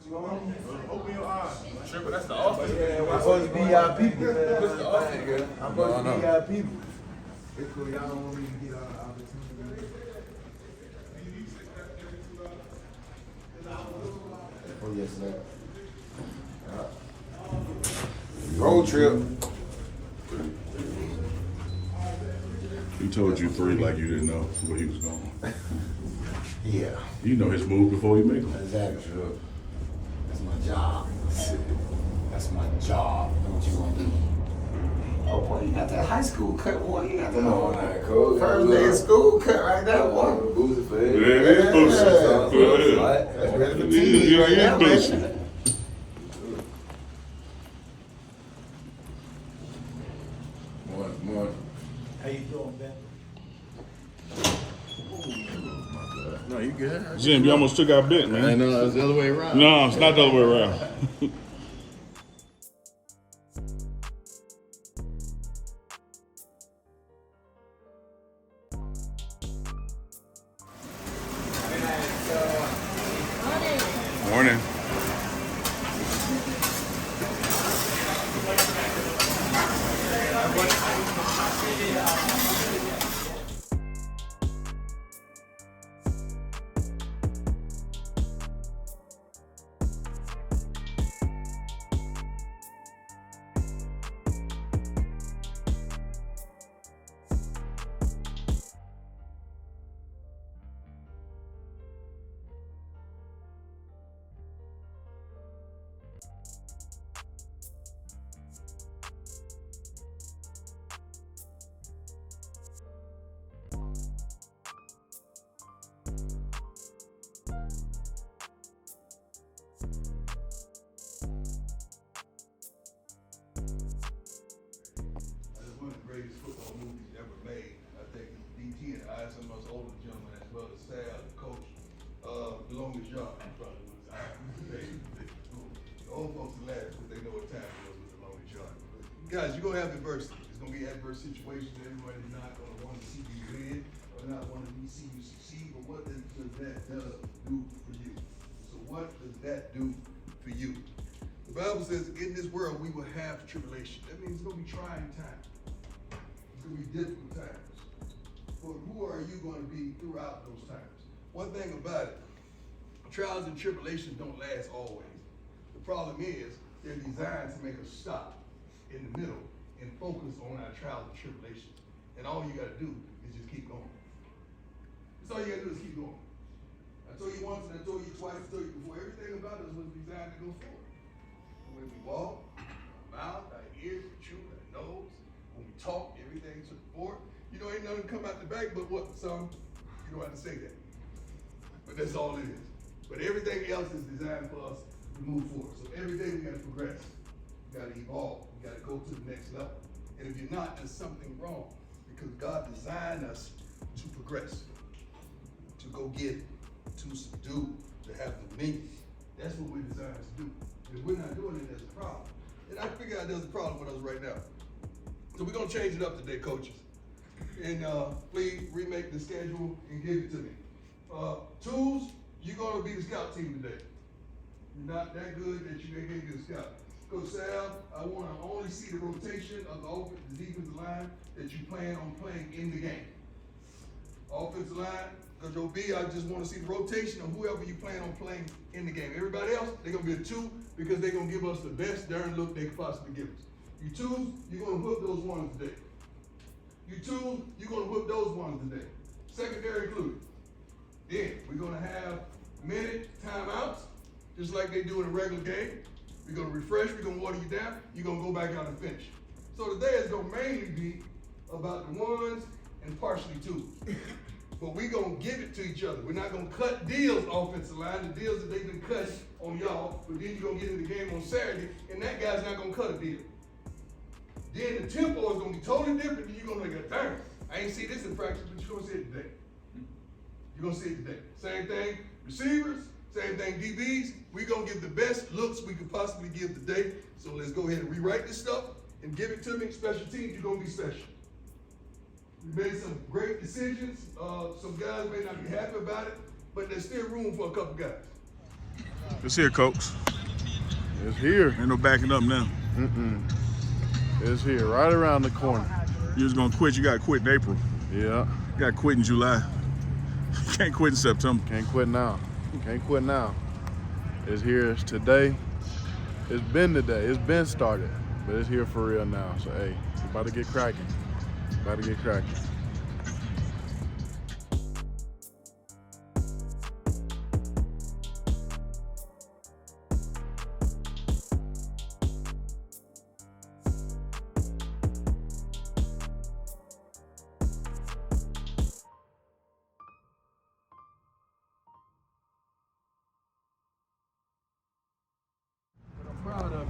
Open your eyes. Tripping, that's the office. Yeah, we're supposed to be y'all people. That's the office. I'm supposed to be y'all people. It's cool. Y'all don't want me to get out of opportunity. Oh, yes, sir. Road trip. He told you 3 like you didn't know where he was going. Yeah. You know his move before you make them. Exactly. Sure. That's my job. That's my job. Know what you gonna do? Oh boy, you got that high school cut, boy. You got that first day of school cut right there, boy. Boozy for it. Yeah, it is boozy. That's ready for TV right now, man. Morning. How you doing, Ben? No, you good. Jim, you almost took our bit, I man. know, it's the other way around. No, it's not the other way around. Morning. One of the greatest football movies ever made. I think DT and I, some of us older gentlemen, as well as Sal, the coach, The Longest Yard. Probably was the old folks laugh because they know what time it was with The Longest Yard. Guys, you're gonna have adversity. It's gonna be adverse situations. Everybody's not gonna want to see you win or not want to see you succeed. But what does that do for you? So what does that do for you? The Bible says, in this world we will have tribulation. That means it's gonna be trying times. It's going to be difficult times. But who are you going to be throughout those times? One thing about it, trials and tribulations don't last always. The problem is they're designed to make us stop in the middle and focus on our trials and tribulations. And all you got to do is just keep going. That's all you got to do is keep going. I told you once and I told you twice, I told you before, everything about us was designed to go forward. When we walk, our mouth, our ears, our chew, our nose, when we talk, everything to the fore. You know, ain't nothing come out the back but what? Some, you don't have to say that. But that's all it is. But everything else is designed for us to move forward. So every day we got to progress. We got to evolve. We got to go to the next level. And if you're not, there's something wrong. Because God designed us to progress, to go get it, to subdue, to have dominion. That's what we're designed to do. And if we're not doing it, there's a problem. And I figure out there's a problem with us right now. So we're gonna change it up today, coaches. And please remake the schedule and give it to me. Tools, you're gonna be the scout team today. You're not that good that you can't be the scout. Coach Sal, I wanna only see the rotation of the offense, the defensive line that you plan on playing in the game. Offensive line, Coach OB, I just wanna see the rotation of whoever you plan on playing in the game. Everybody else, they're gonna be a 2 because they're gonna give us the best darn look they could possibly give us. You 2s, you're gonna whip those ones today. You 2s, you're gonna whip those ones today. Secondary included. Then we're gonna have minute timeouts, just like they do in a regular game. We're gonna refresh, we're gonna water you down, you're gonna go back out and finish. So today is gonna mainly be about the 1s and partially 2s. But we're gonna give it to each other. We're not gonna cut deals offensive line, the deals that they've been cutting on y'all, but then you're gonna get in the game on Saturday, and that guy's not gonna cut a deal. Then the tempo is gonna be totally different, and you're gonna be like, damn, I ain't see this in practice, but you're gonna see it today. You're gonna see it today. Same thing, receivers, same thing, DBs. We're gonna give the best looks we could possibly give today. So let's go ahead and rewrite this stuff and give it to me. Special teams, you're gonna be special. We made some great decisions. Some guys may not be happy about it, but there's still room for a couple guys. It's here, coach. It's here. Ain't no backing up now. It's here, right around the corner. You was gonna quit. You gotta quit in April. Yeah. You gotta quit in July. You can't quit in September. Can't quit now. Can't quit now. It's here. It's today. It's been today. It's been started. But it's here for real now. So, hey, it's about to get cracking. About to get cracking. Proud of him,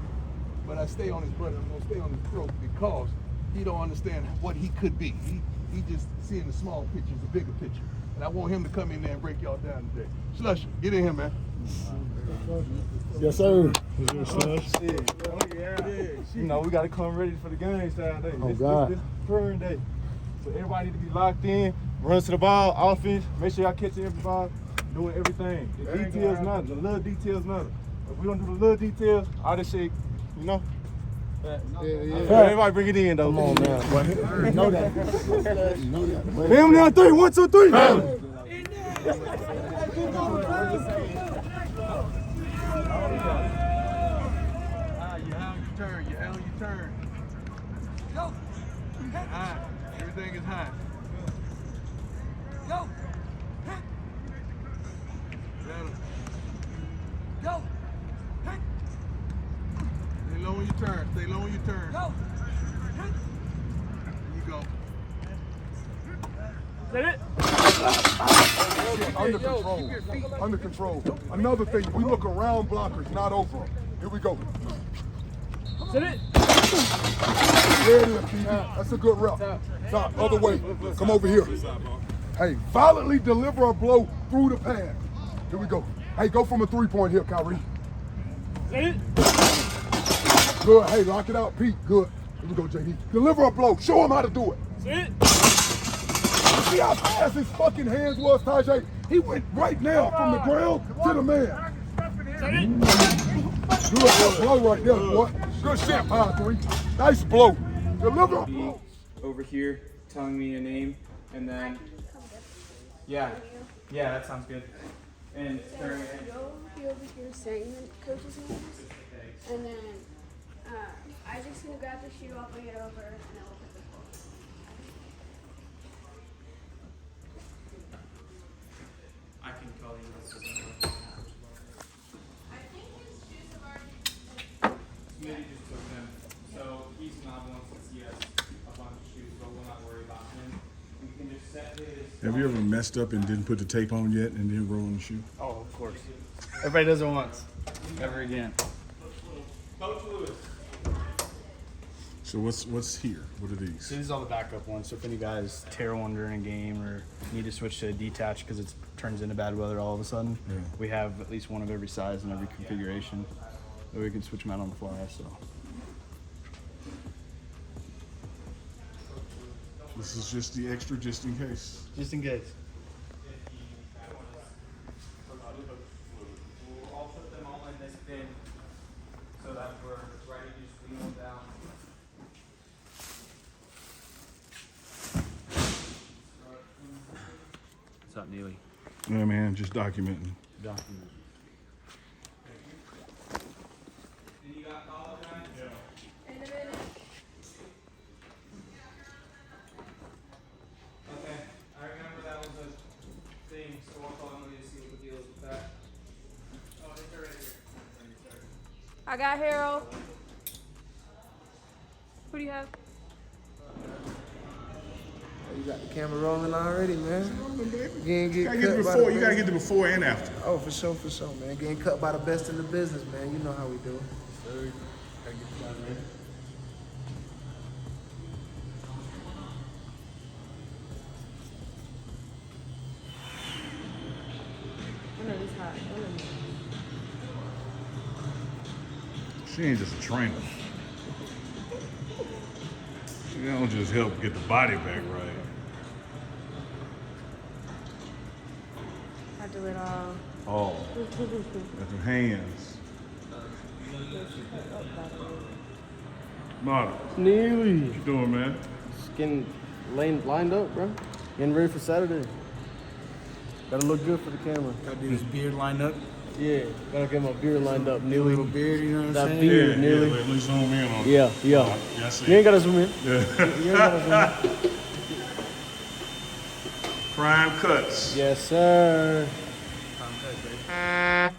but I stay on his brother. I'm gonna stay on his throat because he don't understand what he could be. He just seeing the small pictures, the bigger picture. And I want him to come in there and break y'all down today. Slusher, get in here, man. Yes, sir. You know, we got to come ready for the game Saturday. Oh, God. This preparing day. So everybody need to be locked in, run to the ball, offense, make sure y'all catching every ball, doing everything. The details matter, the little details matter. If we don't do the little details, all this shit, you know? Everybody bring it in, though. Come on, man. You know that. Family on 3, 1, 2, 3. You L, you turn. Go. High. Everything is high. Go. Go. Stay low when you turn. Stay low when you turn. Go. There you go. Under control. Under control. Another thing, we look around blockers, not over them. Here we go. Sit it. There it is, Pete. That's a good rep. Stop, other way. Come over here. Hey, violently deliver a blow through the pad. Here we go. Hey, go from a three-point here, Kyrie. Sit it. Good. Hey, lock it out, Pete. Good. Here we go, JD. Deliver a blow. Show him how to do it. Sit it. See how fast his fucking hands was, Tajay? He went right now from the ground to the man. Good blow right there, boy. Good shit, power 3. Nice blow. Deliver a blow. Over here telling me a name, and then yeah, that sounds good. And Go over here saying the coach's names, and then Isaac's gonna grab the shoe, I'll bring it over, and then we'll put the ball. I can call you. I think his shoes have already Smitty just took them, so he's not the one to see us a bunch of shoes, but we'll not worry about him. We can just set his. Have you ever messed up and didn't put the tape on yet and then roll on the shoe? Oh, of course. Everybody does it once. Never again. Coach Lewis. So what's here? What are these? So these are all the backup ones. So if any guys tear one during a game or need to switch to a detach because it turns into bad weather all of a sudden, we have at least one of every size and every configuration. So we can switch them out on the fly. So This is just the extra, just in case. just in case. We'll all put them all in this bin so that we're ready to just lean them down. What's up, Neely? Yeah, man, just documenting. Document. And you got all of that? Yeah. in a minute. Okay, I remember that was a thing, so I'll call Emily to see what the deal is with that. Oh, it's right here. I got Harold. Who do you have? You got the camera rolling already, man. You gotta get the before and after. Oh, for sure, man. Getting cut by the best in the business, man. You know how we do. I know it's hot. She ain't just a trainer. She don't just help get the body back right. I do it all. Oh, got the hands. Marta, Neely. what you doing, man? Just getting lined up, bro. Getting ready for Saturday. Gotta look good for the camera. Gotta do his beard lined up. Yeah, gotta get my beard lined up, Neely. Little beard, you know what I'm That saying? beard, Yeah, Neely. let me zoom in on it. Yeah, yeah. Yeah, I see. You ain't gotta zoom in. Yeah. You ain't gotta zoom in. Prime cuts. Yes, sir. Tom Cutts, baby.